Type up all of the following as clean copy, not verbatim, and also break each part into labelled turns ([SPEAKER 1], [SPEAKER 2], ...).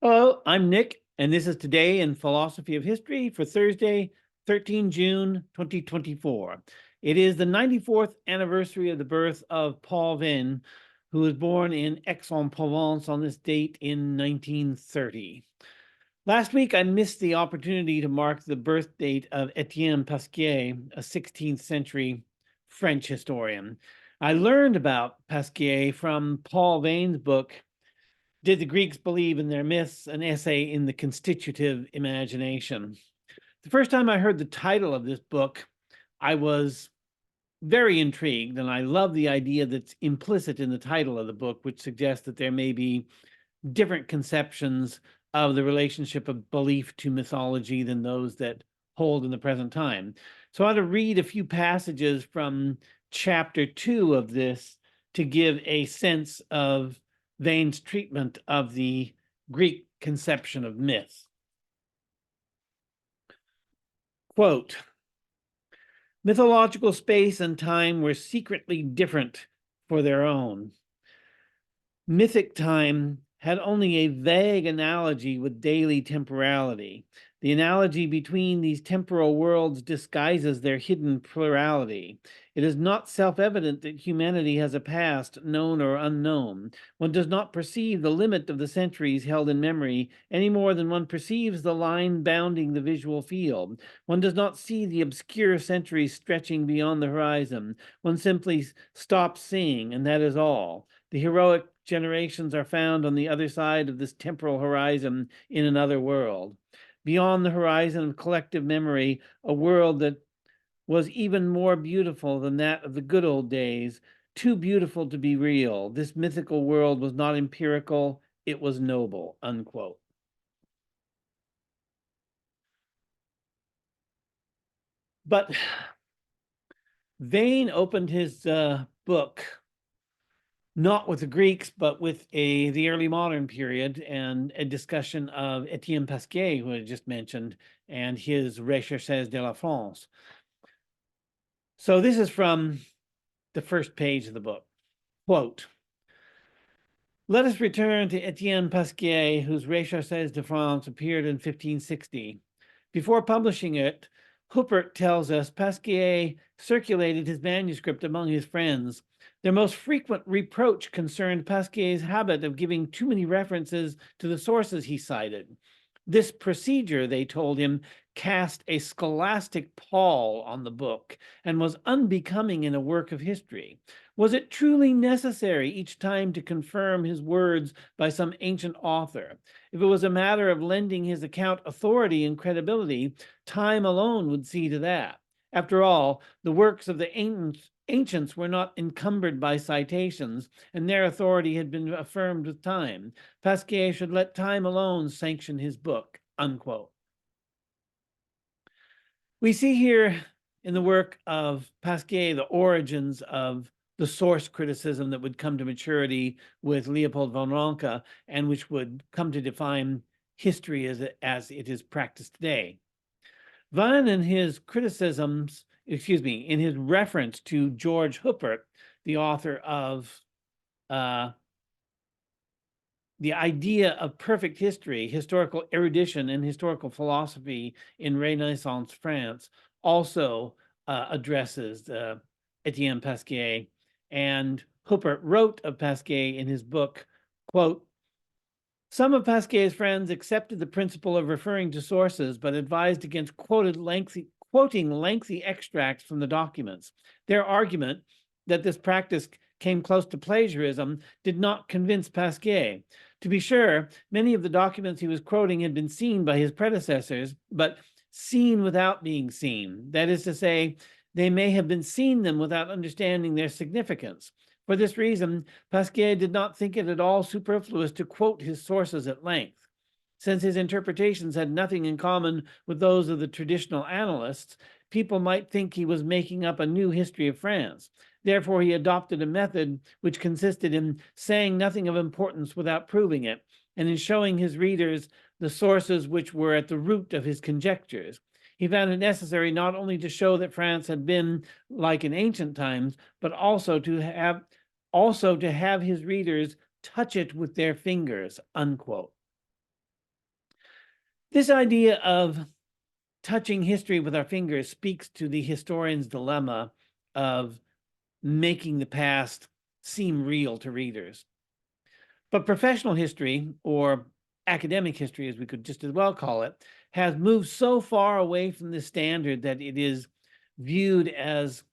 [SPEAKER 1] Hello, I'm Nick, and this is Today in Philosophy of History for Thursday, 13 June 2024. It is the 94th anniversary of the birth of Paul Veyne, who was born in Aix-en-Provence on this date in 1930. Last week, I missed the opportunity to mark the birth date of ÉtiennePasquier, a 16th century French historian. I learned about Pasquier from Paul Veyne's book, Did the Greeks Believe in Their Myths? An essay in the constitutive imagination. The first time I heard the title of this book, I was very intrigued, and I love the idea that's implicit in the title of the book, which suggests that there may be different conceptions of the relationship of belief to mythology than those that hold in the present time. So I want to read a few passages from chapter 2 of this to give a sense of Veyne's treatment of the Greek conception of myth. Quote, mythological space and time were secretly different for their own. Mythic time had only a vague analogy with daily temporality. The analogy between these temporal worlds disguises their hidden plurality. It is not self-evident that humanity has a past, known or unknown. One does not perceive the limit of the centuries held in memory any more than one perceives the line bounding the visual field. One does not see the obscure centuries stretching beyond the horizon. One simply stops seeing, and that is all. The heroic generations are found on the other side of this temporal horizon in another world. Beyond the horizon of collective memory, a world that was even more beautiful than that of the good old days, too beautiful to be real. This mythical world was not empirical, it was noble, unquote. But Veyne opened his book not with the Greeks, but with the early modern period and a discussion of ÉtiennePasquier, who I just mentioned, and his Recherches de la France. So this is from the first page of the book. Quote, let us return to ÉtiennePasquier, whose Recherches de France appeared in 1560. Before publishing it, Huppert tells us Pasquier circulated his manuscript among his friends. Their most frequent reproach concerned Pasquier's habit of giving too many references to the sources he cited. This procedure, they told him, cast a scholastic pall on the book and was unbecoming in a work of history. Was it truly necessary each time to confirm his words by some ancient author? If it was a matter of lending his account authority and credibility, time alone would see to that. After all, the works of the ancients were not encumbered by citations, and their authority had been affirmed with time. Pasquier should let time alone sanction his book, unquote. We see here in the work of Pasquier the origins of the source criticism that would come to maturity with Leopold von Ranke, and which would come to define history as it is practiced today. Veyne, in his criticisms, in his reference to George Huppert, the author of the idea of perfect history, historical erudition, and historical philosophy in Renaissance France, also addresses ÉtiennePasquier. And Huppert wrote of Pasquier in his book, quote, some of Pasquier's friends accepted the principle of referring to sources, but advised against quoting lengthy extracts from the documents. Their argument that this practice came close to plagiarism did not convince Pasquier. To be sure, many of the documents he was quoting had been seen by his predecessors, but seen without being seen. That is to say, they may have been seen them without understanding their significance. For this reason, Pasquier did not think it at all superfluous to quote his sources at length. Since his interpretations had nothing in common with those of the traditional analysts, people might think he was making up a new history of France. Therefore, he adopted a method which consisted in saying nothing of importance without proving it, and in showing his readers the sources which were at the root of his conjectures. He found it necessary not only to show that France had been like in ancient times, but also to have his readers touch it with their fingers, unquote. This idea of touching history with our fingers speaks to the historian's dilemma of making the past seem real to readers. But professional history, or academic history, as we could just as well call it, has moved so far away from this standard that it is viewed as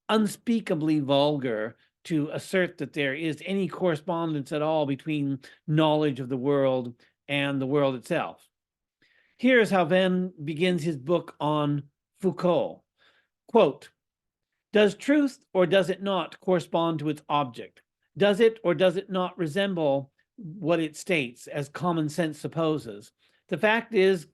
[SPEAKER 1] unspeakably vulgar to assert that there is any correspondence at all between knowledge of the world and the world itself. Here is how Veyne begins his book on Foucault. Quote, "Does truth or does it not correspond to its object? Does it or does it not resemble what it states, as common sense supposes? The fact is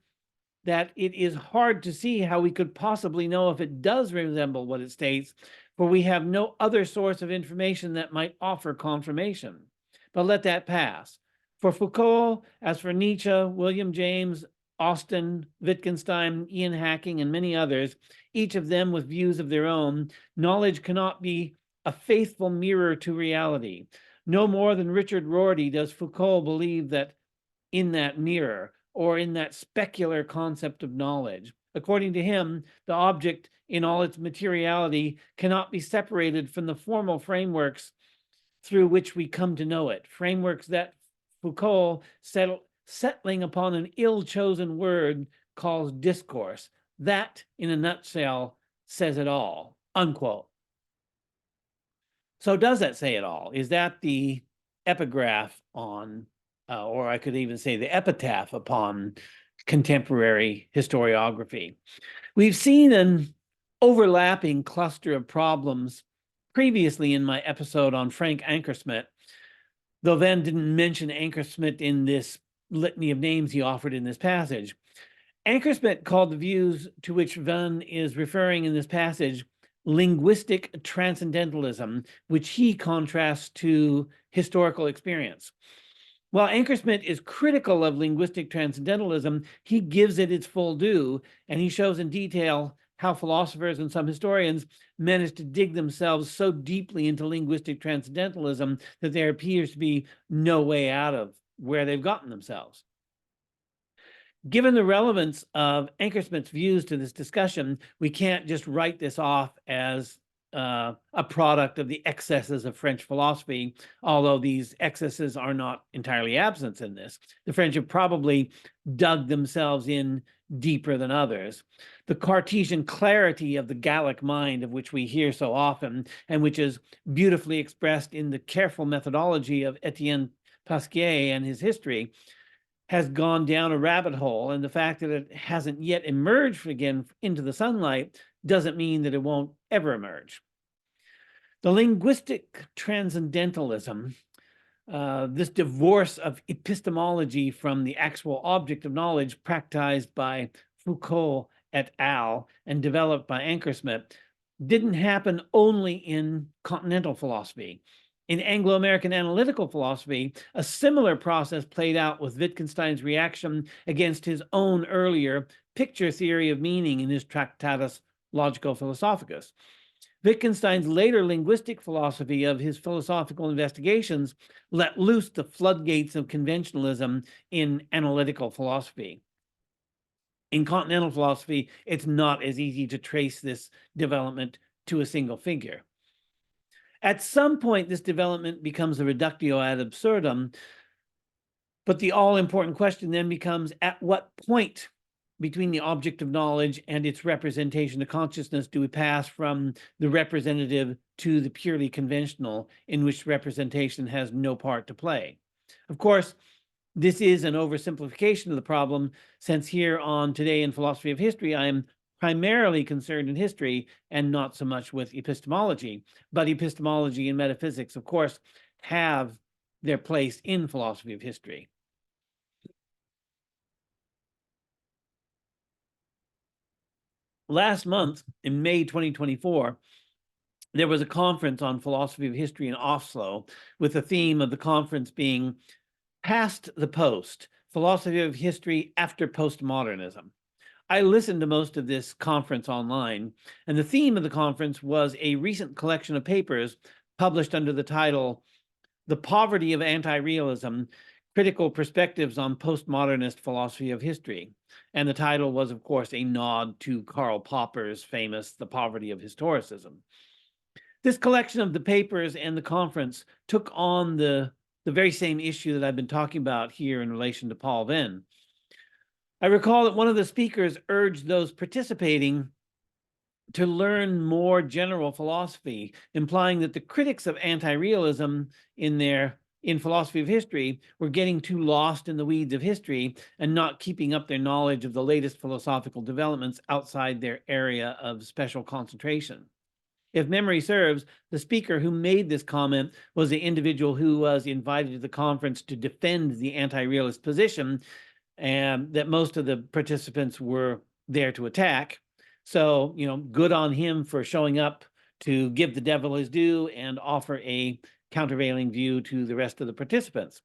[SPEAKER 1] that it is hard to see how we could possibly know if it does resemble what it states, for we have no other source of information that might offer confirmation. But let that pass. For Foucault, as for Nietzsche, William James, Austin, Wittgenstein, Ian Hacking, and many others, each of them with views of their own, knowledge cannot be a faithful mirror to reality. No more than Richard Rorty does Foucault believe that in that mirror, or in that specular concept of knowledge. According to him, the object in all its materiality cannot be separated from the formal frameworks through which we come to know it, frameworks that Foucault, settling upon an ill-chosen word, calls discourse. That, in a nutshell, says it all," unquote. So does that say it all? Is that the epigraph on, or I could even say the epitaph upon contemporary historiography? We've seen an overlapping cluster of problems previously in my episode on Frank Ankersmit, though Veyne didn't mention Ankersmit in this litany of names he offered in this passage. Ankersmit called the views to which Veyne is referring in this passage linguistic transcendentalism, which he contrasts to historical experience. While Ankersmit is critical of linguistic transcendentalism, he gives it its full due, and he shows in detail how philosophers and some historians managed to dig themselves so deeply into linguistic transcendentalism that there appears to be no way out of where they've gotten themselves. Given the relevance of Ankersmit's views to this discussion, we can't just write this off as a product of the excesses of French philosophy, although these excesses are not entirely absent in this. The French have probably dug themselves in deeper than others. The Cartesian clarity of the Gallic mind, of which we hear so often, and which is beautifully expressed in the careful methodology of ÉtiennePasquier and his history, has gone down a rabbit hole, and the fact that it hasn't yet emerged again into the sunlight doesn't mean that it won't ever emerge. The linguistic transcendentalism, this divorce of epistemology from the actual object of knowledge practiced by Foucault et al. And developed by Ankersmit, didn't happen only in continental philosophy. In Anglo-American analytical philosophy, a similar process played out with Wittgenstein's reaction against his own earlier picture theory of meaning in his Tractatus Logico-Philosophicus. Wittgenstein's later linguistic philosophy of his philosophical investigations let loose the floodgates of conventionalism in analytical philosophy. In continental philosophy, it's not as easy to trace this development to a single figure. At some point, this development becomes a reductio ad absurdum, but the all-important question then becomes, at what point between the object of knowledge and its representation of consciousness do we pass from the representative to the purely conventional, in which representation has no part to play? Of course, this is an oversimplification of the problem, since here on Today in Philosophy of History, I am primarily concerned in history and not so much with epistemology. But epistemology and metaphysics, of course, have their place in philosophy of history. Last month, in May 2024, there was a conference on philosophy of history in Oslo, with the theme of the conference being Past the Post, Philosophy of History After Postmodernism. I listened to most of this conference online, and the theme of the conference was a recent collection of papers published under the title The Poverty of Anti-Realism, Critical Perspectives on Postmodernist Philosophy of History. And the title was, of course, a nod to Karl Popper's famous The Poverty of Historicism. This collection of the papers and the conference took on the very same issue that I've been talking about here in relation to Paul Veyne. I recall that one of the speakers urged those participating to learn more general philosophy, implying that the critics of anti-realism in philosophy of history were getting too lost in the weeds of history and not keeping up their knowledge of the latest philosophical developments outside their area of special concentration. If memory serves, the speaker who made this comment was the individual who was invited to the conference to defend the anti-realist position, and that most of the participants were there to attack. So, good on him for showing up to give the devil his due and offer a countervailing view to the rest of the participants.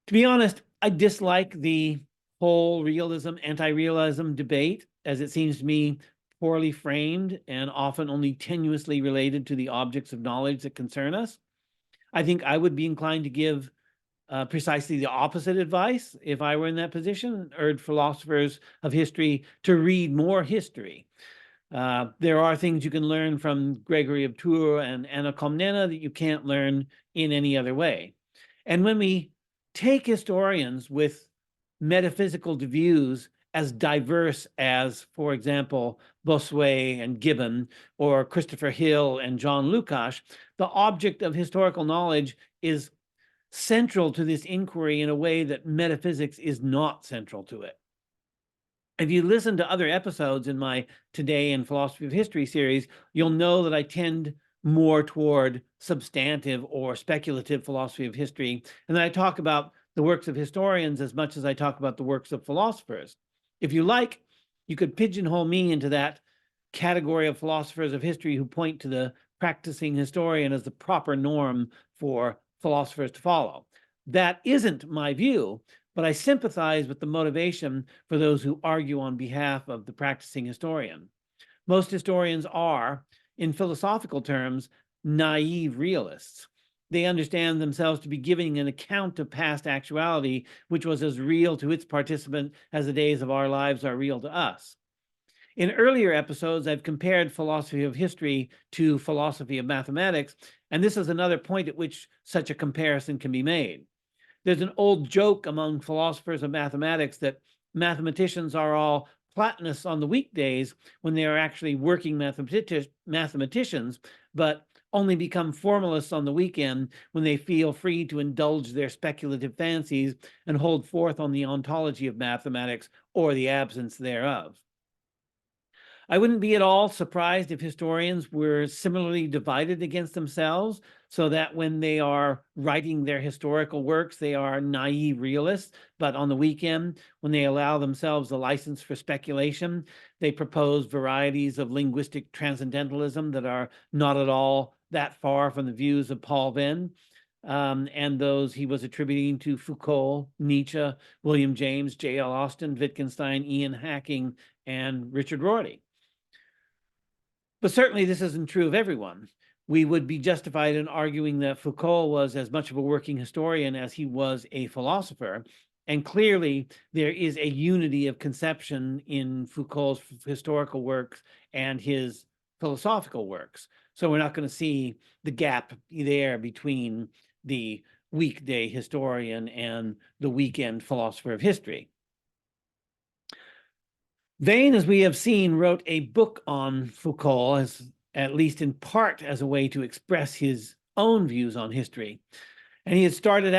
[SPEAKER 1] To be honest, I dislike the whole realism, anti-realism debate, as it seems to me poorly framed and often only tenuously related to the objects of knowledge that concern us. I think I would be inclined to give precisely the opposite advice if I were in that position, urge philosophers of history to read more history. There are things you can learn from Gregory of Tours and Anna Komnene that you can't learn in any other way. And when we take historians with metaphysical views as diverse as, for example, Bossuet and Gibbon, or Christopher Hill and John Lukács, the object of historical knowledge is central to this inquiry in a way that metaphysics is not central to it. If you listen to other episodes in my Today in Philosophy of History series, you'll know that I tend more toward substantive or speculative philosophy of history, and that I talk about the works of historians as much as I talk about the works of philosophers. If you like, you could pigeonhole me into that category of philosophers of history who point to the practicing historian as the proper norm for philosophers to follow. That isn't my view, but I sympathize with the motivation for those who argue on behalf of the practicing historian. Most historians are, in philosophical terms, naive realists. They understand themselves to be giving an account of past actuality, which was as real to its participant as the days of our lives are real to us. In earlier episodes, I've compared philosophy of history to philosophy of mathematics, and this is another point at which such a comparison can be made. There's an old joke among philosophers of mathematics that mathematicians are all Platonists on the weekdays when they are actually working mathematicians, but only become formalists on the weekend when they feel free to indulge their speculative fancies and hold forth on the ontology of mathematics or the absence thereof. I wouldn't be at all surprised if historians were similarly divided against themselves, so that when they are writing their historical works, they are naive realists, but on the weekend, when they allow themselves a license for speculation, they propose varieties of linguistic transcendentalism that are not at all that far from the views of Paul Veyne, and those he was attributing to Foucault, Nietzsche, William James, J.L. Austin, Wittgenstein, Ian Hacking, and Richard Rorty. But certainly this isn't true of everyone. We would be justified in arguing that Foucault was as much of a working historian as he was a philosopher. And clearly there is a unity of conception in Foucault's historical works and his philosophical works. So we're not going to see the gap there between the weekday historian and the weekend philosopher of history. Veyne, as we have seen, wrote a book on Foucault, at least in part as a way to express his own views on history. And Veyne had started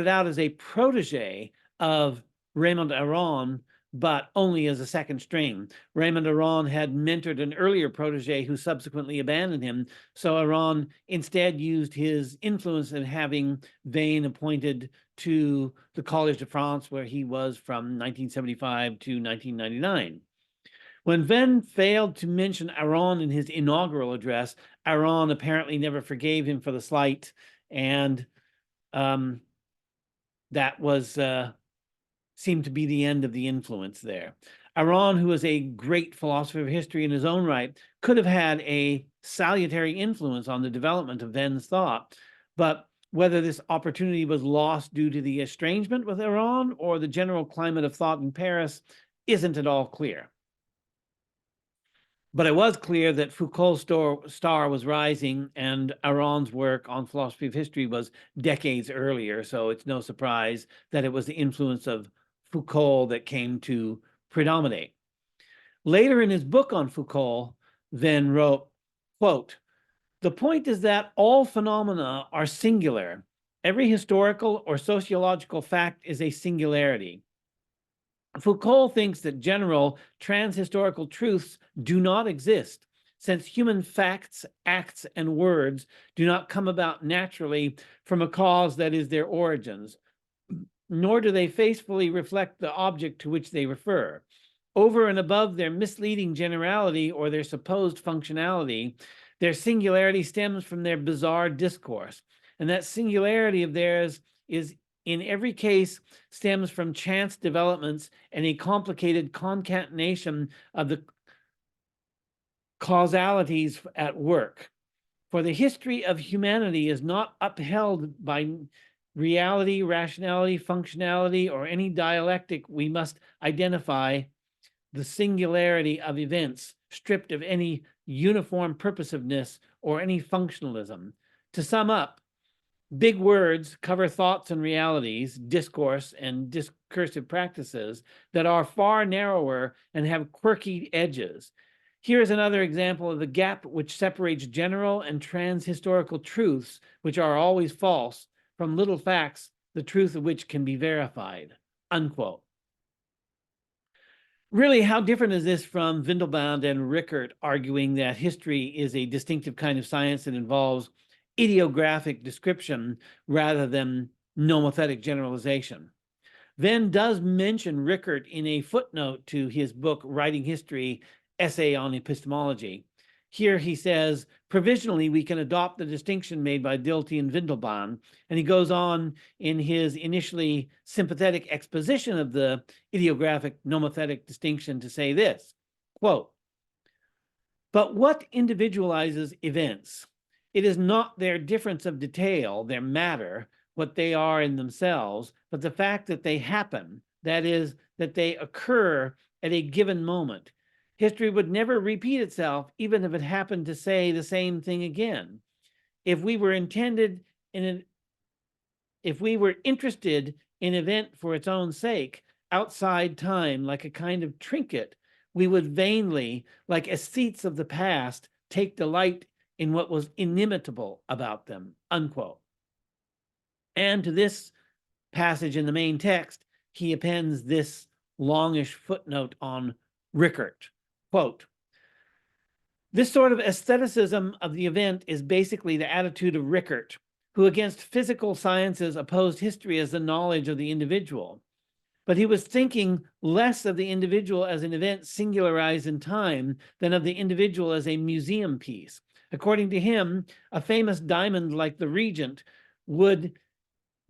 [SPEAKER 1] out as a protege of Raymond Aron, but only as a second string. Raymond Aron had mentored an earlier protege who subsequently abandoned him. So Aron instead used his influence in having Veyne appointed to the Collège de France, where he was from 1975 to 1999. When Veyne failed to mention Aron in his inaugural address, Aron apparently never forgave him for the slight, and that was seemed to be the end of the influence there. Aron, who was a great philosopher of history in his own right, could have had a salutary influence on the development of Veyne's thought, but Whether this opportunity was lost due to the estrangement with Aron or the general climate of thought in Paris isn't at all clear. But it was clear that Foucault's star was rising, and Aron's work on philosophy of history was decades earlier, so it's no surprise that it was the influence of Foucault that came to predominate. Later in his book on Foucault, Veyne wrote, quote, "The point is that all phenomena are singular. Every historical or sociological fact is a singularity. Foucault thinks that general transhistorical truths do not exist, since human facts, acts, and words do not come about naturally from a cause that is their origins, nor do they faithfully reflect the object to which they refer. Over and above their misleading generality or their supposed functionality, their singularity stems from their bizarre discourse, and that singularity of theirs is in every case stems from chance developments and a complicated concatenation of the causalities at work. For the history of humanity is not upheld by reality, rationality, functionality, or any dialectic. We must identify the singularity of events, stripped of any uniform purposiveness or any functionalism. To sum up, big words cover thoughts and realities, discourse and discursive practices that are far narrower and have quirky edges. Here is another example of the gap which separates general and transhistorical truths, which are always false, from little facts, the truth of which can be verified." Unquote. Really, how different is this from Windelband and Rickert arguing that history is a distinctive kind of science that involves ideographic description rather than nomothetic generalization? Veyne does mention Rickert in a footnote to his book, Writing History, Essay on Epistemology. Here he says, provisionally, we can adopt the distinction made by Dilthey and Windelband, and he goes on in his initially sympathetic exposition of the ideographic nomothetic distinction to say this, quote, "But what individualizes events? It is not their difference of detail, their matter, what they are in themselves, but the fact that they happen, that is, that they occur at a given moment. History would never repeat itself, even if it happened to say the same thing again. If we were interested in an event for its own sake, outside time, like a kind of trinket, we would vainly, like aesthetes of the past, take delight in what was inimitable about them," unquote. And to this passage in the main text, he appends this longish footnote on Rickert, quote, "This sort of aestheticism of the event is basically the attitude of Rickert, who against physical sciences opposed history as the knowledge of the individual. But he was thinking less of the individual as an event singularized in time than of the individual as a museum piece. According to him, a famous diamond like the Regent would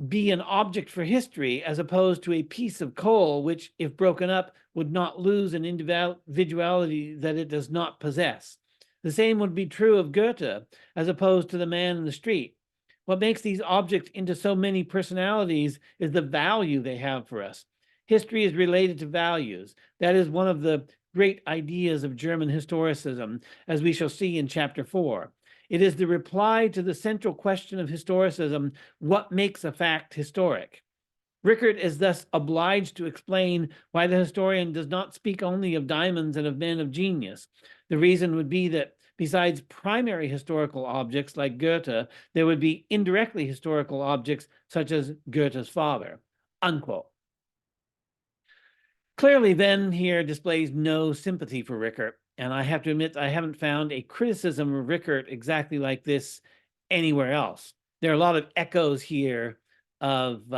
[SPEAKER 1] be an object for history as opposed to a piece of coal, which, if broken up, would not lose an individuality that it does not possess. The same would be true of Goethe as opposed to the man in the street. What makes these objects into so many personalities is the value they have for us. History is related to values. That is one of the great ideas of German historicism, as we shall see in chapter 4. It is the reply to the central question of historicism, what makes a fact historic? Rickert is thus obliged to explain why the historian does not speak only of diamonds and of men of genius. The reason would be that besides primary historical objects like Goethe, there would be indirectly historical objects such as Goethe's father," unquote. Clearly, Veyne here displays no sympathy for Rickert, and I have to admit I haven't found a criticism of Rickert exactly like this anywhere else. There are a lot of echoes here of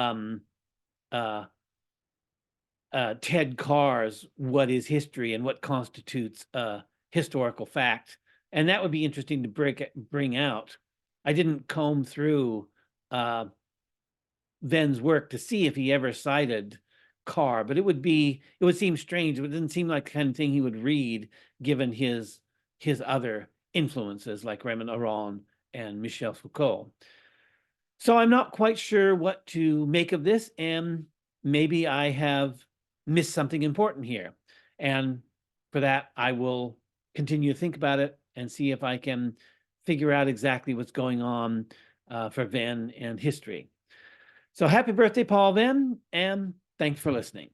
[SPEAKER 1] Ted Carr's "What is History" and what constitutes a historical fact, and that would be interesting to bring out. I didn't comb through Veyne's work to see if he ever cited Carr, but it would seem strange. It didn't seem like the kind of thing he would read given his other influences like Raymond Aron and Michel Foucault. So I'm not quite sure what to make of this, and maybe I have missed something important here. And for that, I will continue to think about it and see if I can figure out exactly what's going on for Veyne and history. So happy birthday, Paul Veyne, and thanks for listening.